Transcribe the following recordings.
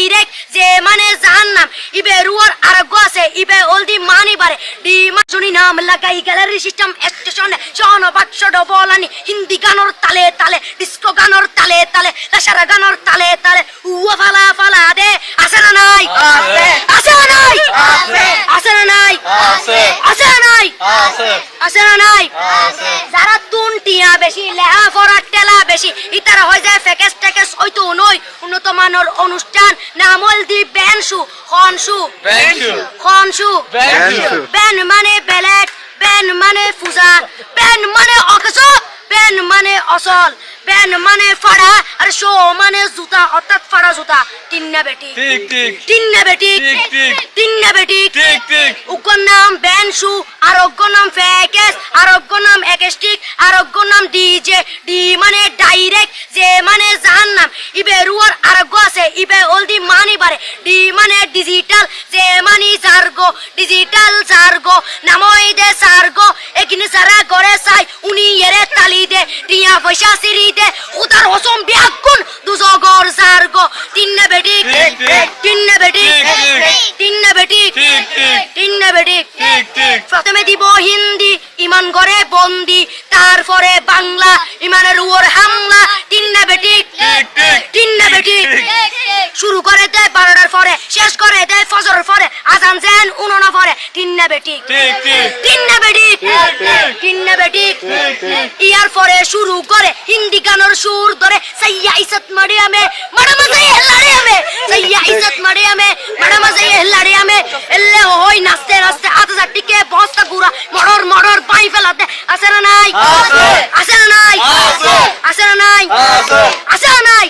direct যে মানে জাহান্নাম ইবে রুয়ার আরোগ্য আছে ইবে অলদি মানি বারে ডি শুনি নাম লাগাই গ্যালারি সিস্টেম স্টেশনে শোন বাক্স ডবলানি হিন্দি গানোর তালে তালে ডিস্কো গানোর তালে তালে লাসারা গানোর তালে তালে উয়া ফালা ফালা দে আছে না নাই আছে না নাই আছে না নাই আছে না নাই আছে না নাই যারা দুনটিয়া বেশি লেহা ফরাট টেলা বেশি ইতারা হয়ে যায় ফ্যাকেস ট্যাকেস হয়তো নই উন্নত মানের অনুষ্ঠান নামল দি ব্যানসু খনসু খনসু ব্যান মানে বেলেট ব্যান মানে ফুজা ব্যান মানে অকস ব্যান মানে অসল ব্যান মানে ফাড়া আর শো মানে জুতা অর্থাৎ ফাড়া জুতা তিন্না বেটি ঠিক ঠিক তিন্না বেটি ঠিক ঠিক তিন্না বেটি ঠিক ঠিক উগ্র নাম ব্যানসু আরোগ্য নাম ফ্যাকেস আরোগ্য নাম একেস্টিক আরোগ্য নাম ডিজে ডি মানে ডাইরেক্ট যে মানে জাহান্নাম ইবে রুয়ার আরোগ্য আছে ইবে অলদি মানি বারে ডি মানে ডিজিটাল যে মানি জার্গো ডিজিটাল জার্গো নামই দে সার্গো এখানে সারা করে চাই উনি এরে তালি দে টিয়া পয়সা সিরি দে উদার হসম বিয়াগুন দুজগর জার্গো তিন্না বেটি তিন্না বেটি তিন্না বেটি তিন্না বেটি প্রথমে দিব হিন্দি ইমান করে বন্দি তারপরে বাংলা ইমানের উপর হামলা তিন্না বেটি তিন্না বেটি শুরু করে দেয় 12টার পরে শেষ করে দেয় ফজরের পরে আজান যেন উনানা পরে তিন্না বেটি তিন্না বেটি তিন্না বেটি ইয়ার পরে শুরু করে হিন্দি গানের সুর ধরে সাইয়া ইজ্জত মারিয়ামে বড় মজা হেলারে আমে সাইয়া ইজ্জত মারিয়ামে বড় মজা হেলারে আমে এলে হই নাচতে নাচতে আধা টিকে বস্তা গুড়া মড়র মড়র পাই ফেলাতে আছে না নাই আছে না নাই আছে না নাই আছে না নাই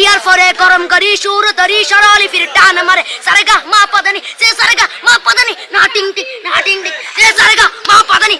ইয়ার পরে গরম করি সুর ধরি সরলি ফির টান মারে সারেগা মা পাদানি সে সারেগা মা পাদানি না টিং টিং না টিং টিং সে সারেগা মা পাদানি